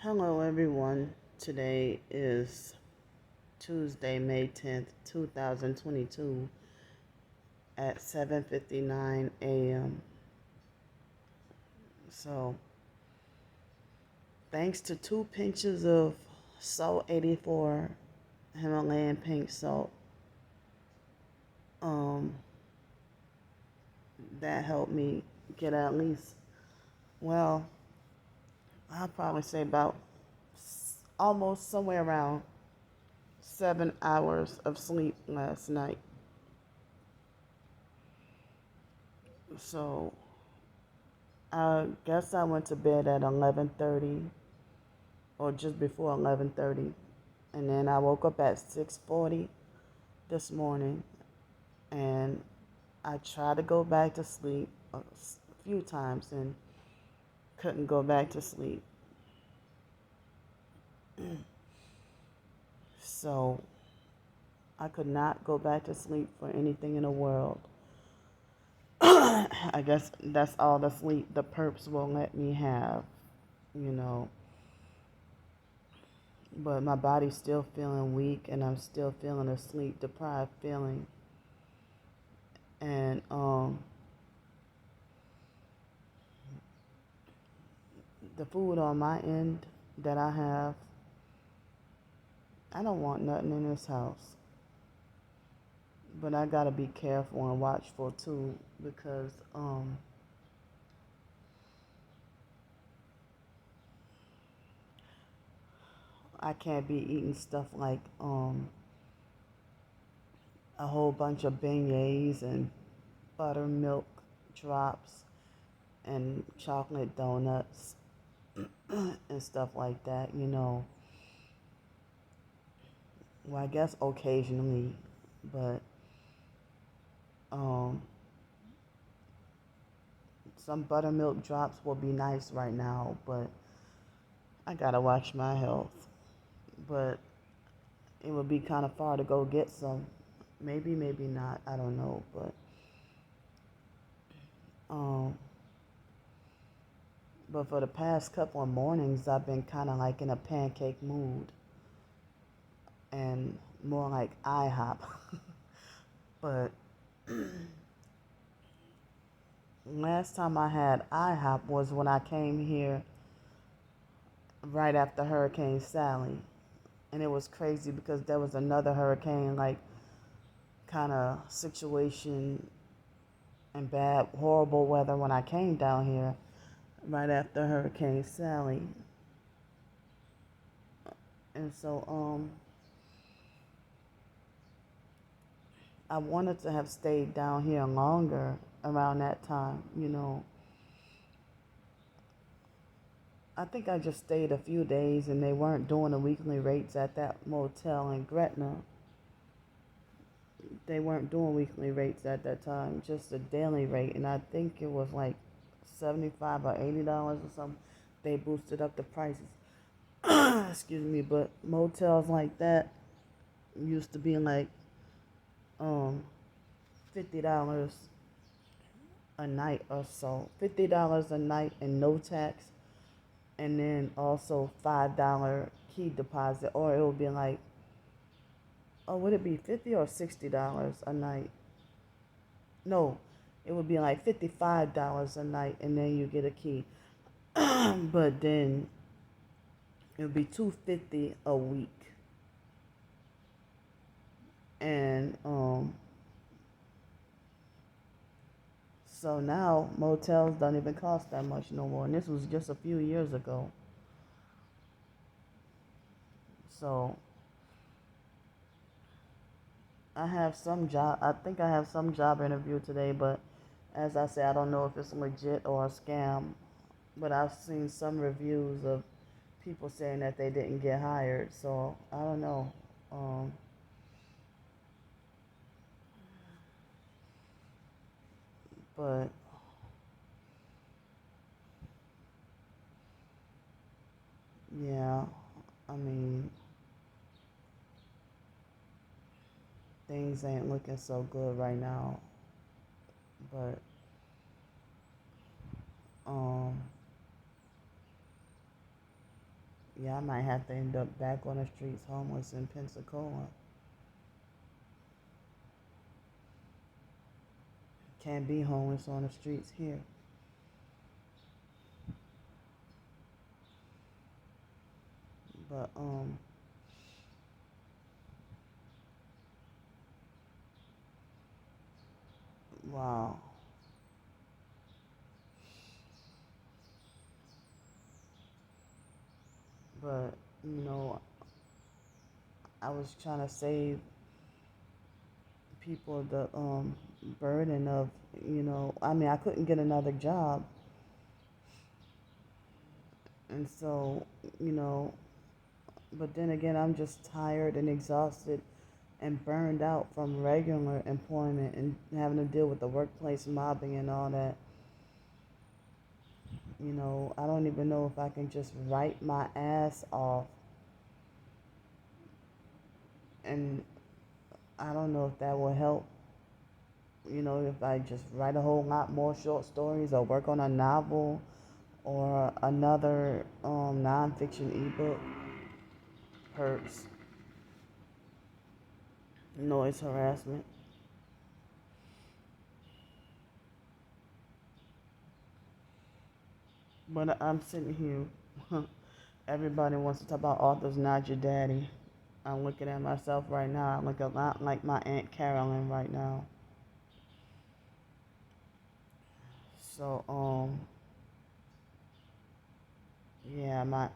Hello, everyone. Today is Tuesday, May 10th, 2022 at 7:59 a.m. So, thanks to 2 pinches of Salt 84 Himalayan pink salt, um, that helped me get at least, well, I'll probably say about almost somewhere around 7 hours of sleep last night. So I guess I went to bed at 11:30 or just before 11:30, and then I woke up at 6:40 this morning, and I tried to go back to sleep a few times and couldn't go back to sleep. So I could not go back to sleep for anything in the world. I guess that's all the sleep the perps will let me have, you know. But my body's still feeling weak, and I'm still feeling a sleep deprived feeling. And the food on my end that I have, I don't want nothing in this house. But I gotta be careful and watchful too, because I can't be eating stuff like a whole bunch of beignets and buttermilk drops and chocolate donuts and stuff like that. Well, I guess occasionally, but um, some buttermilk drops will be nice right now, but I gotta watch my health. But it would be kind of far to go get some. Maybe, maybe not. I don't know, um, but for the past couple of mornings, I've been kind of like in a pancake mood and more like IHOP. But last time I had IHOP was when I came here right after Hurricane Sally. And it was crazy because there was another hurricane, like, kind of situation and bad, horrible weather when I came down here right after Hurricane Sally. And so, I wanted to have stayed down here longer around that time. I think I just stayed a few days, and they weren't doing the weekly rates at that motel in Gretna. They weren't doing weekly rates at that time, just a daily rate, and I think it was like $75 or $80 or something. They boosted up the prices. Excuse me, but motels like that used to be like um $50 a night or so. $50 a night and no tax, and then also $5 key deposit, or it would be like, oh, would it be $50 or $60 a night? No, it would be like $55 a night, and then you get a key. But then it would be $250 a week, and so now motels don't even cost that much no more, and this was just a few years ago. So I have some job. I think I have some job interview today, but as I said, I don't know if it's legit or a scam. But I've seen some reviews of people saying that they didn't get hired, so I don't know. Um, but yeah, I mean, things ain't looking so good right now. But um, Yeah, I might have to end up back on the streets homeless in Pensacola. Can't be homeless on the streets here. But wow. But you know, I was trying to save people the burden of, I mean, I couldn't get another job, and so, you know, but then again, I'm just tired and exhausted and burned out from regular employment and having to deal with the workplace mobbing and all that. I don't even know if I can just write my ass off, and I don't know if that will help. If I just write a whole lot more short stories or work on a novel or another nonfiction ebook, hurts, noise harassment. But I'm sitting here. Everybody wants to talk about authors, not your daddy. I'm looking at myself right now. I look a lot like my Aunt Carolyn right now. So, yeah, my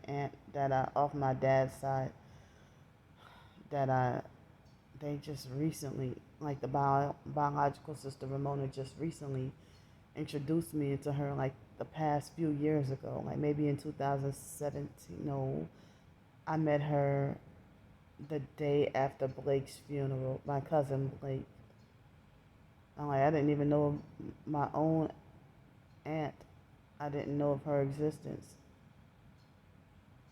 aunt that I off my dad's side that I they just recently, like the biological sister Ramona, just recently introduced me into her, like the past few years ago, like maybe in 2017. No, I met her the day after Blake's funeral, my cousin Blake. I'm like, I didn't even know my own aunt. I didn't know of her existence.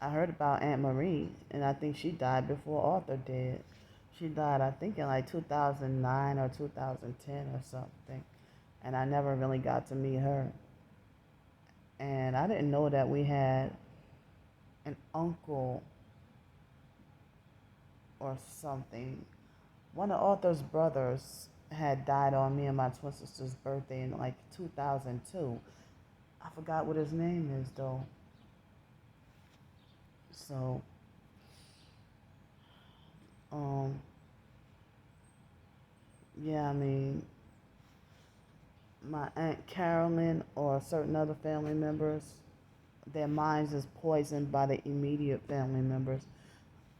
I heard about Aunt Marie, and I think she died before Arthur did. She died, I think, in like 2009 or 2010 or something. And I never really got to meet her. And I didn't know that we had an uncle or something. One of Arthur's brothers had died on me and my twin sister's birthday in like 2002. I forgot what his name is though. So, um, yeah, I mean, my Aunt Carolyn or certain other family members, their minds is poisoned by the immediate family members.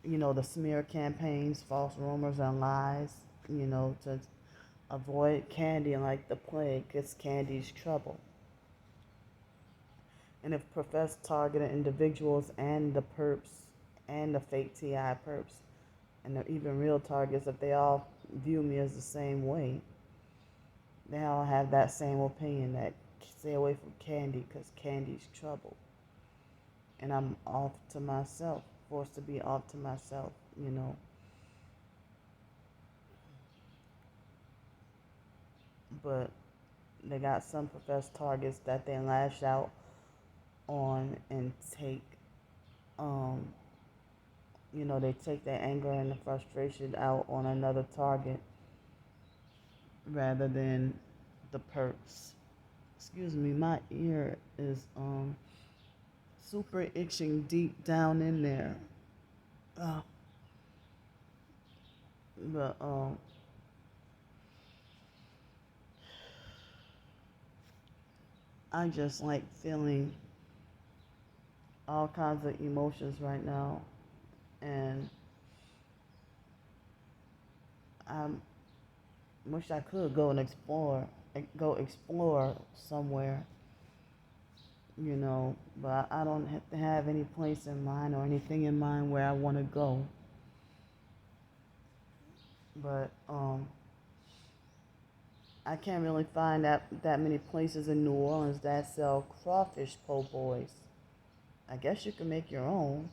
The smear campaigns, false rumors, and lies, to avoid Candy like the plague. It's Candy's trouble. And if professed targeted individuals and the perps and the fake TI perps and the even real targets, if they all view me as the same way, they all have that same opinion that stay away from Candy because Candy's trouble. And I'm off to myself, forced to be off to myself. But they got some professed targets that they lash out on and take, um, they take their anger and the frustration out on another target rather than the perps. Excuse me, my ear is super itching deep down in there. Uh, but I just like feeling all kinds of emotions right now, and I wish I could go explore somewhere, but I don't have to have any place in mind or anything in mind where I want to go. But I can't really find that many places in New Orleans that sell crawfish po' boys. I guess you can make your own,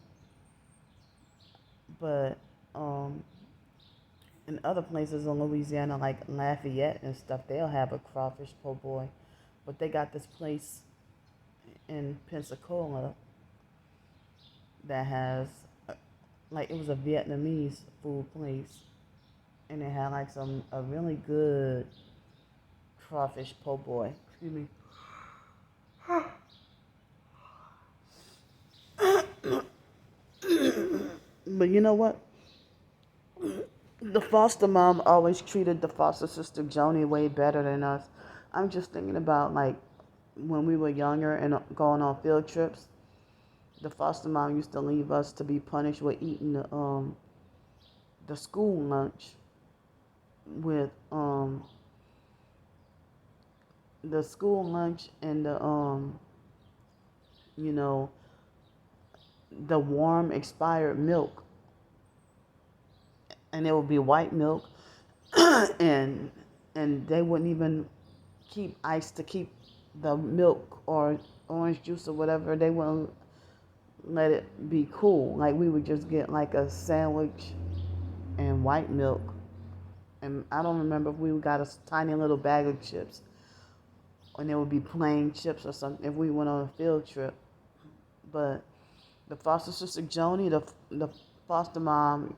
but um, in other places in Louisiana, like Lafayette and stuff, they'll have a crawfish po' boy. But they got this place in Pensacola that has like it was a Vietnamese food place, and it had like some a really good crawfish po' boy. Excuse me. But you know what? The foster mom always treated the foster sister Joni way better than us. I'm just thinking about like when we were younger and going on field trips. The foster mom used to leave us to be punished with eating the school lunch with the school lunch and the you know the warm expired milk, and it would be white milk, and they wouldn't even keep ice to keep the milk or orange juice or whatever. They wouldn't let it be cool. Like we would just get like a sandwich and white milk, and I don't remember if we got a tiny little bag of chips, and it would be plain chips or something if we went on a field trip. But the foster sister Joni, the foster mom,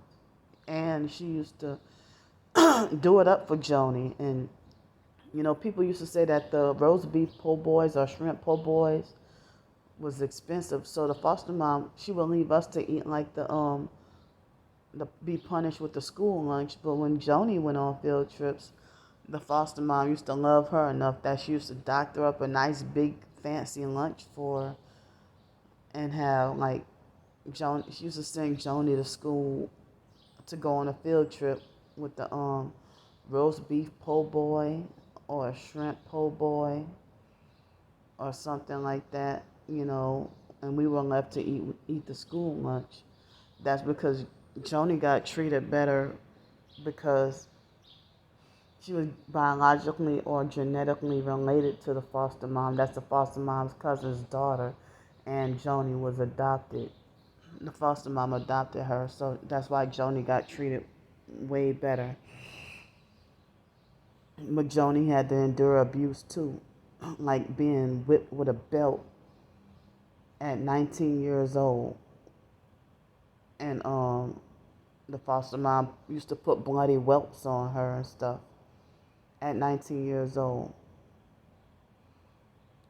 and she used to do it up for Joni. And people used to say that the roast beef po' boys or shrimp po' boys was expensive. So the foster mom, she would leave us to eat like the be punished with the school lunch. But when Joni went on field trips, the foster mom used to love her enough that she used to doctor up a nice big fancy lunch for her and have like Joan. She used to send Joni to school to go on a field trip with the roast beef po' boy or a shrimp po' boy or something like that, and we were left to eat the school lunch. That's because Joni got treated better because she was biologically or genetically related to the foster mom. That's the foster mom's cousin's daughter, and Joni was adopted. The foster mom adopted her, so that's why Joni got treated way better. But Joni had to endure abuse too, like being whipped with a belt at 19 years old. And the foster mom used to put bloody welts on her and stuff at 19 years old,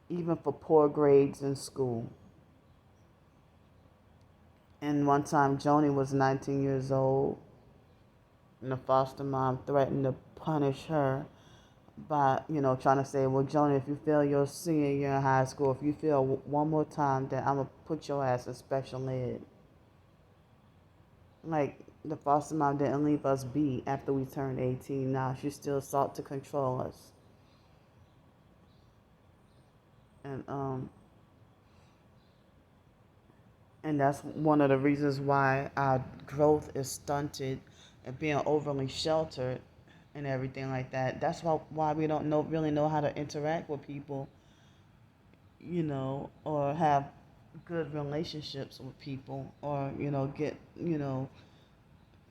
even for poor grades in school. And one time Joni was 19 years old, and the foster mom threatened to punish her by, trying to say, well, Joni, if you fail your senior year in high school, if you fail one more time, then I'm going to put your ass in special ed. Like, the foster mom didn't leave us be after we turned 18. Now she still sought to control us. And and that's one of the reasons why our growth is stunted and being overly sheltered and everything like that. That's why we don't really know how to interact with people, or have good relationships with people, or get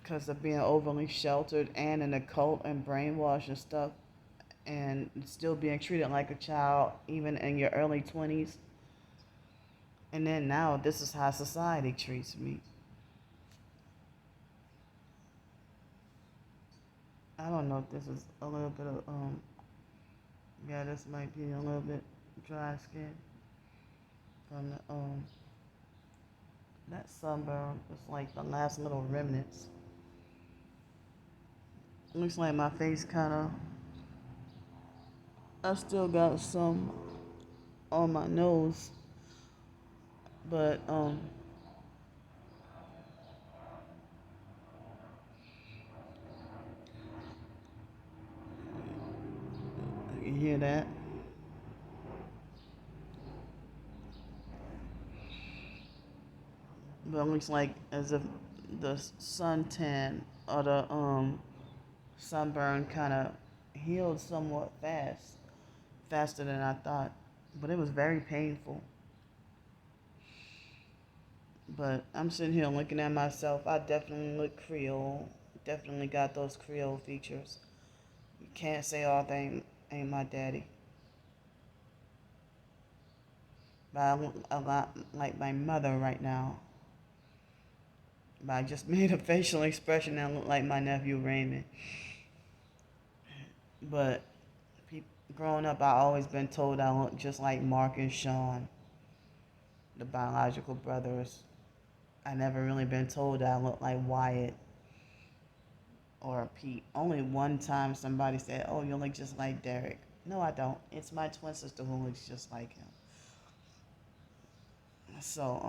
because of being overly sheltered and in a cult and brainwashed and stuff, and still being treated like a child even in your early 20s. And then now this is how society treats me. I don't know if this is a little bit of yeah, this might be a little bit dry skin from the that sunburn. It's like the last little remnants. Looks like my face kind of, I still got some on my nose, but you hear that? But it looks like as if the suntan or the sunburn kind of healed somewhat faster than I thought. But it was very painful. But I'm sitting here looking at myself. I definitely look Creole. Definitely got those Creole features. You can't say all they ain't my daddy. But I look a lot like my mother right now. But I just made a facial expression that looked like my nephew Raymond. But growing up, I always been told I look just like Mark and Sean, the biological brothers. I never really been told that I look like Wyatt or Pete. Only one time somebody said, "Oh, you look just like Derek." No, I don't. It's my twin sister who looks just like him. So,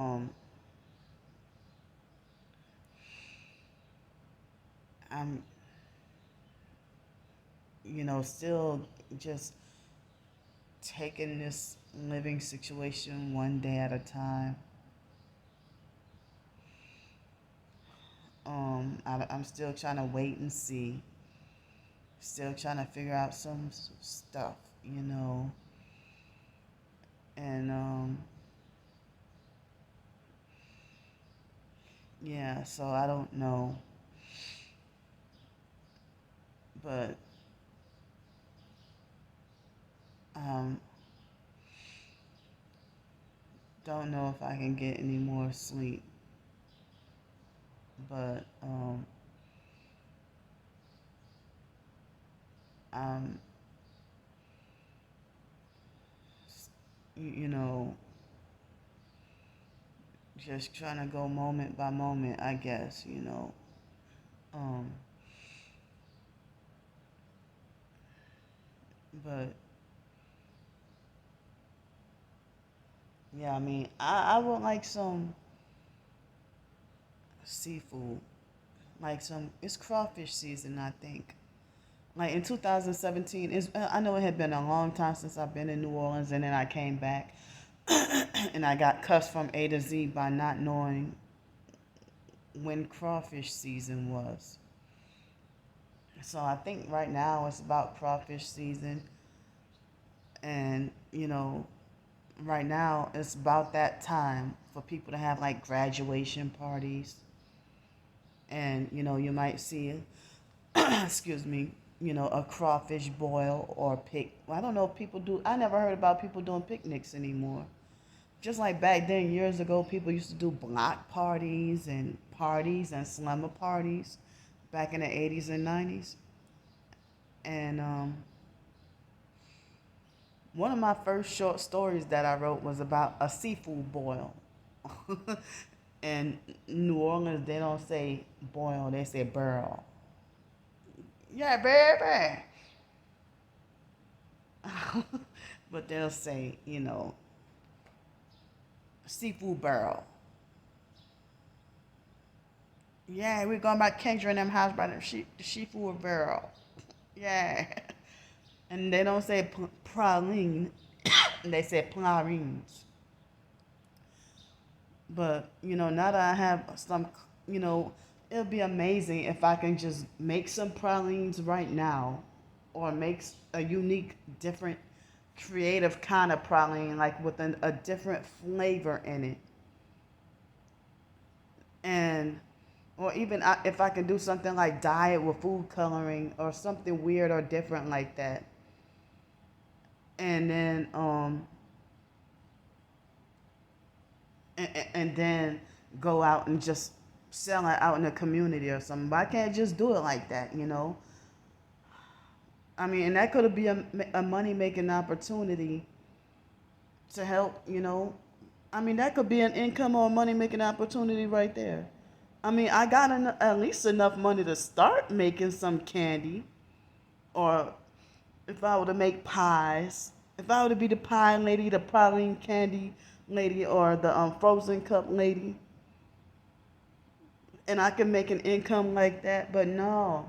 I'm, still just taking this living situation one day at a time. I'm still trying to wait and see. Still trying to figure out some stuff, and yeah. So I don't know, but um, don't know if I can get any more sleep. But I'm, you know, just trying to go moment by moment, I guess. Um, but yeah, I mean, I would like some seafood, like it's crawfish season, I think. Like in 2017, I know it had been a long time since I've been in New Orleans, and then I came back, and I got cussed from A to Z by not knowing when crawfish season was. So I think right now it's about crawfish season, and right now it's about that time for people to have like graduation parties, and you might see, excuse me, a crawfish boil or Well, I don't know if people do. I never heard about people doing picnics anymore. Just like back then, years ago, people used to do block parties and slumber parties back in the 80s and 90s. And one of my first short stories that I wrote was about a seafood boil. In New Orleans, they don't say boil, they say barrel. Yeah, baby. But they'll say, seafood barrel. Yeah, we're going back Kendra and them house by the seafood barrel. Yeah. And they don't say praline, they say pralines. But, now that I have some, you know, it'll be amazing if I can just make some pralines right now or make a unique, different, creative kind of praline, like with a different flavor in it. And, or even if I can do something like dye it with food coloring or something weird or different like that. And then, and then go out and just sell it out in the community or something. But I can't just do it like that. I mean, and that could be a money making opportunity to help. I mean, that could be an income or a money making opportunity right there. I mean, I got at least enough money to start making some candy, or if I were to make pies, if I were to be the pie lady, the praline candy lady, or the frozen cup lady, and I can make an income like that. But no,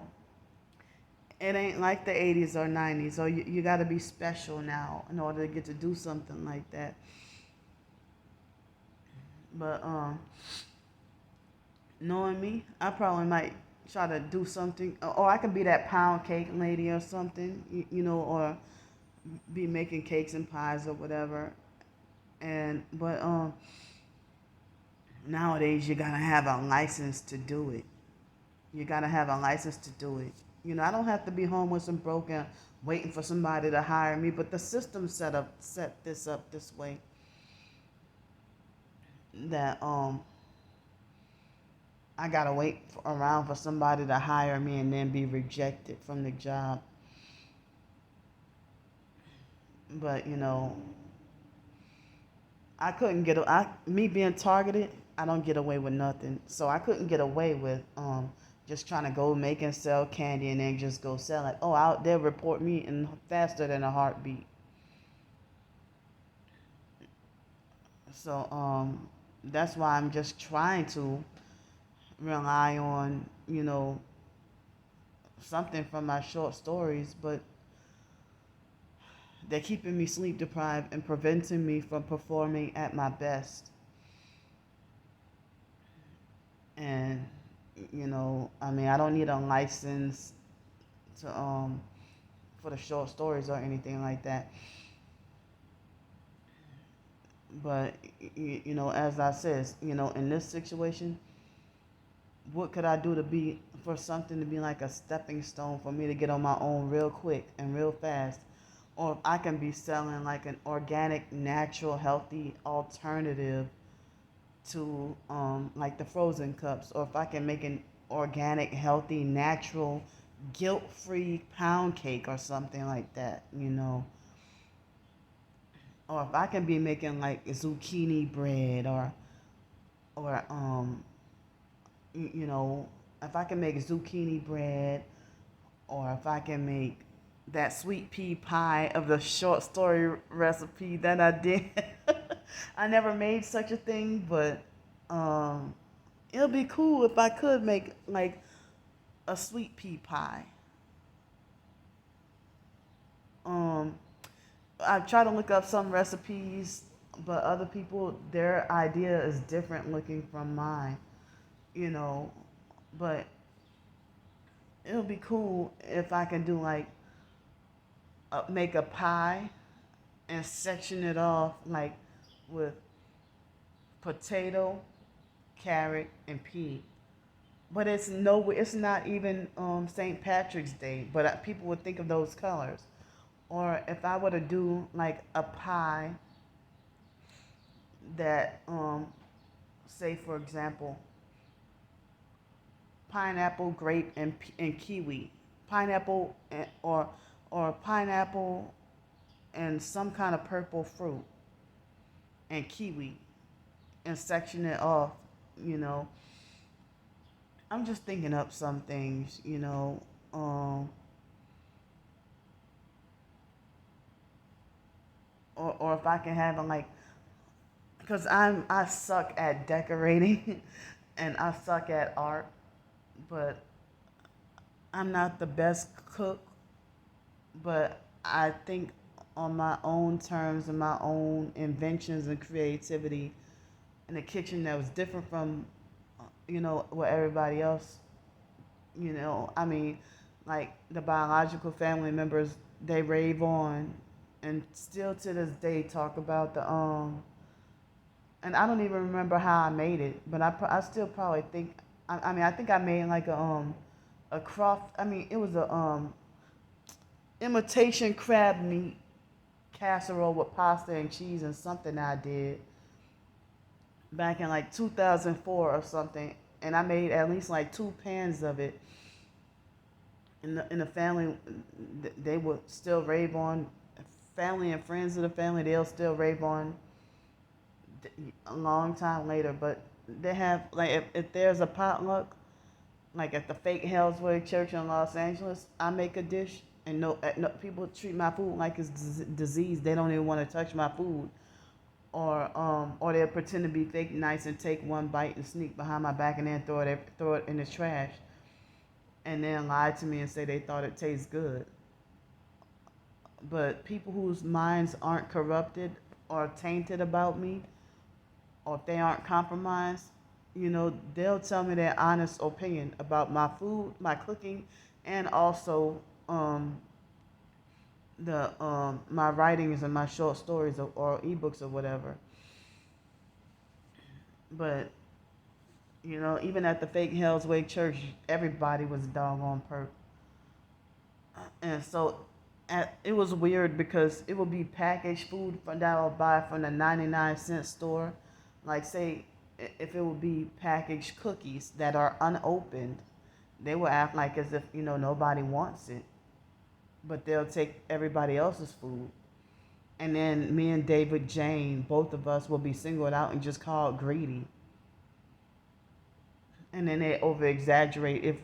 it ain't like the 80s or 90s. So you got to be special now in order to get to do something like that. But knowing me, I probably might try to do something, or I could be that pound cake lady or something, or be making cakes and pies or whatever. And but nowadays you gotta have a license to do it. You gotta have a license to do it. I don't have to be homeless and broken, waiting for somebody to hire me. But the system set this up this way that I gotta wait around for somebody to hire me and then be rejected from the job. But I couldn't get me being targeted. I don't get away with nothing. So I couldn't get away with just trying to go make and sell candy and then just go sell it. Oh, they'll report me in faster than a heartbeat. So that's why I'm just trying to rely on something from my short stories, but they're keeping me sleep deprived and preventing me from performing at my best. And I mean, I don't need a license to for the short stories or anything like that. But as I said, in this situation, what could I do to be for something to be like a stepping stone for me to get on my own real quick and real fast? Or if I can be selling like an organic, natural, healthy alternative to like the frozen cups, or if I can make an organic, healthy, natural, guilt-free pound cake or something like that. Or if I can be making like zucchini bread or you know, if I can make zucchini bread, or if I can make that sweet pea pie of the short story recipe that I did. I never made such a thing, but um, it'll be cool if I could make like a sweet pea pie. Um, I try to look up some recipes, but other people, their idea is different looking from mine, you know. But it'll be cool if I can do like make a pie and section it off like with potato, carrot, and pea. But it's not even St. Patrick's Day. But people would think of those colors. Or if I were to do like a pie that, say for example, pineapple, grape, and kiwi, pineapple or pineapple and some kind of purple fruit and kiwi, and section it off, you know. I'm just thinking up some things. Um, or if I can have them like, because I suck at decorating, and I suck at art, but I'm not the best cook. But I think on my own terms and my own inventions and creativity in the kitchen that was different from what everybody else. I mean, like the biological family members, they rave on and still to this day talk about the and I don't even remember how I made it, but I still probably think I mean I think I made like a craft. I mean it was a imitation crab meat casserole with pasta and cheese and something I did back in like 2004 or something, and I made at least like 2 pans of it. In the family, they would still rave on. Family and friends of the family, they'll still rave on a long time later. But they have like if there's a potluck, like at the fake Hellsway Church in Los Angeles, I make a dish, and no people treat my food like it's disease. They don't even want to touch my food, or they'll pretend to be fake nice and take one bite and sneak behind my back and then throw it in the trash, and then lie to me and say they thought it tastes good. But people whose minds aren't corrupted or tainted about me, or if they aren't compromised, they'll tell me their honest opinion about my food, my cooking, and also the my writings and my short stories or ebooks or whatever. But even at the fake Hell's Way Church, everybody was doggone perp. And so it was weird because it would be packaged food that I'll buy from the 99-cent store. Like, say, if it would be packaged cookies that are unopened, they will act like as if, nobody wants it, but they'll take everybody else's food. And then me and David Jane, both of us, will be singled out and just called greedy. And then they over exaggerate. If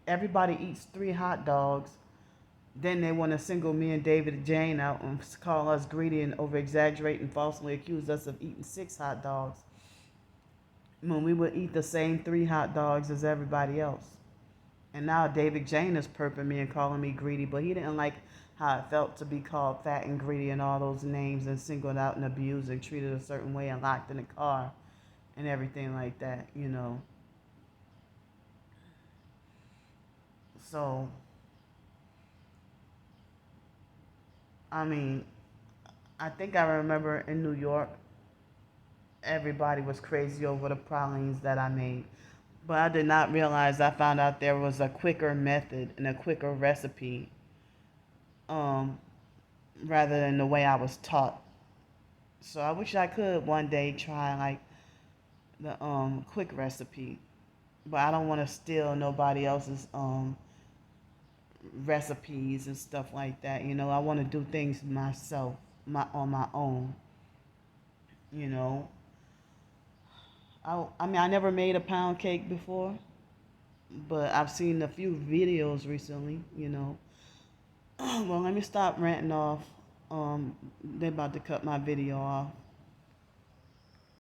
everybody eats 3 hot dogs, then they want to single me and David Jane out and call us greedy and over exaggerate and falsely accuse us of eating 6 hot dogs when we would eat the same 3 hot dogs as everybody else. And now David Jane is perping me and calling me greedy, but he didn't like how it felt to be called fat and greedy and all those names and singled out and abused and treated a certain way and locked in a car and everything like that. So, I mean, I think I remember in New York, everybody was crazy over the pralines that I made. But I did not realize I found out there was a quicker method and a quicker recipe, um, rather than the way I was taught. So I wish I could one day try like the quick recipe, but I don't want to steal nobody else's recipes and stuff like that. I want to do things myself, on my own. You know, I mean I never made a pound cake before, but I've seen a few videos recently. Well, let me stop ranting off. They're about to cut my video off.